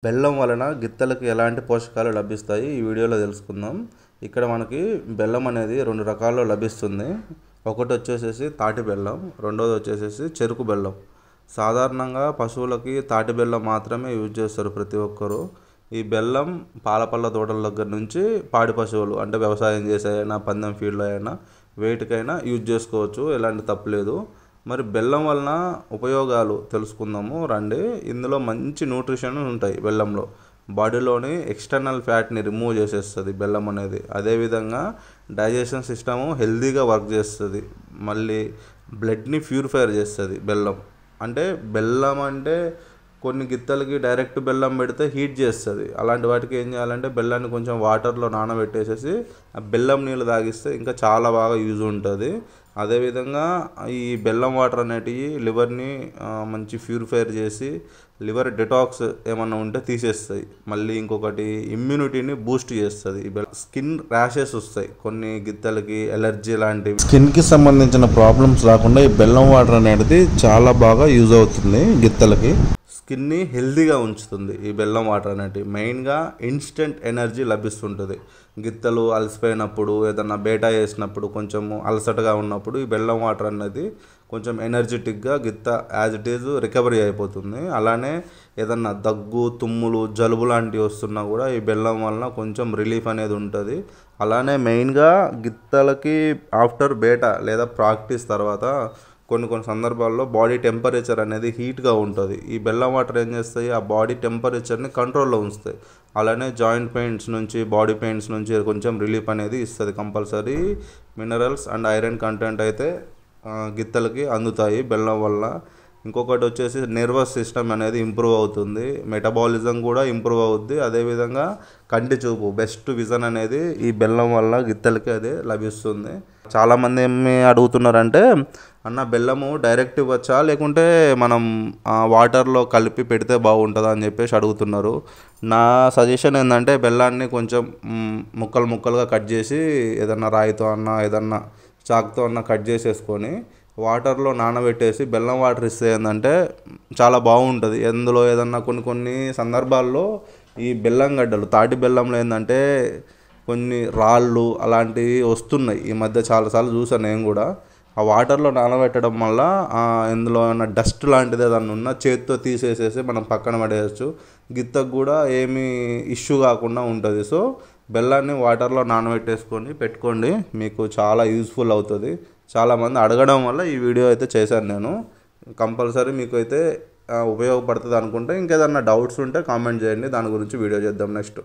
బెల్లం వలన గిత్తలకి ఎలాంటి పోషకాలు లభిస్తాయి ఈ వీడియోలో తెలుసుకుందాం. ఇక్కడ మనకి బెల్లం అనేది 2 రకాల్లో లభిస్తుంది. ఒకటి వచ్చేసేసి తాటి బెల్లం, రెండోది వచ్చేసేసి చెరుకు బెల్లం. సాధారణంగా పశువులకి తాటి బెల్లం మాత్రమే యూజ్ చేస్తారు ప్రతి ఒక్కరు. ఈ బెల్లం పాలపళ్ళ తోటల దగ్గర నుంచి పాడి పశువులు అంటే వ్యవసాయం చేసేయైనా, పందెం ఫీల్డ్లో అయినా వేటికైనా యూజ్ చేసుకోవచ్చు, ఎలాంటి తప్పులేదు. మరి బెల్లం వలన ఉపయోగాలు తెలుసుకుందాము రండి. ఇందులో మంచి న్యూట్రిషన్ ఉంటాయి బెల్లంలో. బాడీలోని ఎక్స్టర్నల్ ఫ్యాట్ని రిమూవ్ చేసేస్తుంది బెల్లం అనేది. అదేవిధంగా డైజెషన్ సిస్టము హెల్తీగా వర్క్ చేస్తుంది. మళ్ళీ బ్లడ్ని ప్యూరిఫైర్ చేస్తుంది బెల్లం. అంటే బెల్లం అంటే కొన్ని గిత్తలకి డైరెక్ట్ బెల్లం పెడితే హీట్ చేస్తుంది. అలాంటి వాటికి ఏం చేయాలంటే బెల్లాన్ని కొంచెం వాటర్లో నానబెట్టేసేసి ఆ బెల్లం నీళ్ళు తాగిస్తే ఇంకా చాలా బాగా యూజ్ ఉంటుంది. అదేవిధంగా ఈ బెల్లం వాటర్ అనేటివి లివర్ని మంచి ప్యూరిఫైర్ చేసి లివర్ డిటాక్స్ ఏమన్నా ఉంటే తీసేస్తాయి. మళ్ళీ ఇంకొకటి ఇమ్యూనిటీని బూస్ట్ చేస్తుంది. స్కిన్ ర్యాషెస్ వస్తాయి కొన్ని గిత్తలకి, ఎలర్జీ లాంటివి. స్కిన్కి సంబంధించిన ప్రాబ్లమ్స్ రాకుండా ఈ బెల్లం వాటర్ అనేది చాలా బాగా యూజ్ అవుతుంది గిత్తలకి. స్కిన్ని హెల్తీగా ఉంచుతుంది ఈ బెల్లం వాటర్ అనేటివి. మెయిన్గా ఇన్స్టెంట్ ఎనర్జీ లభిస్తుంటుంది. గిత్తలు అలసిపోయినప్పుడు, ఏదన్నా బేటా వేసినప్పుడు, కొంచెము అలసటగా ఉన్నప్పుడు ఈ బెల్లం వాటర్ అనేది కొంచెం ఎనర్జెటిక్గా గిత్త యాజ్ ఇట్ ఈజ్ రికవరీ అయిపోతుంది. అలానే ఏదన్నా దగ్గు, తుమ్ములు, జలుబు లాంటివి వస్తున్నా కూడా ఈ బెల్లం వలన కొంచెం రిలీఫ్ అనేది ఉంటుంది. అలానే మెయిన్గా గిత్తలకి ఆఫ్టర్ బేటా లేదా ప్రాక్టీస్ తర్వాత కొన్ని సందర్భాల్లో బాడీ టెంపరేచర్ అనేది హీట్గా ఉంటుంది. ఈ బెల్లం వాటర్ ఏం చేస్తాయి, ఆ బాడీ టెంపరేచర్ని కంట్రోల్లో ఉంచుతాయి. అలానే జాయింట్ పెయిన్స్ నుంచి, బాడీ పెయిన్స్ నుంచి కొంచెం రిలీఫ్ అనేది ఇస్తుంది. Compulsory minerals and iron content అయితే గిత్తలకి అందుతాయి బెల్లం వల్ల. ఇంకొకటి వచ్చేసి నర్వస్ సిస్టమ్ అనేది ఇంప్రూవ్ అవుతుంది, మెటబాలిజం కూడా ఇంప్రూవ్ అవుద్ది. అదేవిధంగా కంటి చూపు, బెస్ట్ విజన్ అనేది ఈ బెల్లం వల్ల గిత్తలకి అదే లభిస్తుంది. చాలామంది ఏమి అడుగుతున్నారంటే, అన్న బెల్లము డైరెక్ట్ ఇవ్వచ్చా లేకుంటే మనం వాటర్లో కలిపి పెడితే బాగుంటుందా అని చెప్పేసి అడుగుతున్నారు. నా సజెషన్ ఏంటంటే బెల్లాన్ని కొంచెం ముక్కలుగా కట్ చేసి ఏదన్నా రాయితో అన్నా ఏదన్నా చాక్తో అన్నా కట్ చేసేసుకొని వాటర్లో నానబెట్టేసి బెల్లం వాటర్ ఇస్తే ఏంటంటే చాలా బాగుంటుంది. ఎందులో ఏదన్నా కొన్ని సందర్భాల్లో ఈ బెల్లం గడ్డలు, తాటి బెల్లంలో ఏంటంటే కొన్ని రాళ్ళు అలాంటివి వస్తున్నాయి. ఈ మధ్య చాలాసార్లు చూసాను నేను కూడా. ఆ వాటర్లో నానబెట్టడం వల్ల ఇందులో ఏమైనా డస్ట్ లాంటిది ఏదన్నా ఉన్నా చేతితో తీసేసేసి మనం పక్కన పడేయచ్చు. గిత్తకు కూడా ఏమీ ఇష్యూ కాకుండా ఉంటుంది. సో బెల్లాన్ని వాటర్లో నానబెట్టేసుకొని పెట్టుకోండి, మీకు చాలా యూస్ఫుల్ అవుతుంది. చాలామంది అడగడం వల్ల ఈ వీడియో అయితే చేశాను నేను. కంపల్సరీ మీకు అయితే ఉపయోగపడుతుంది అనుకుంటే. ఇంకేదన్నా డౌట్స్ ఉంటే కామెంట్ చేయండి, దాని గురించి వీడియో చేద్దాం నెక్స్ట్.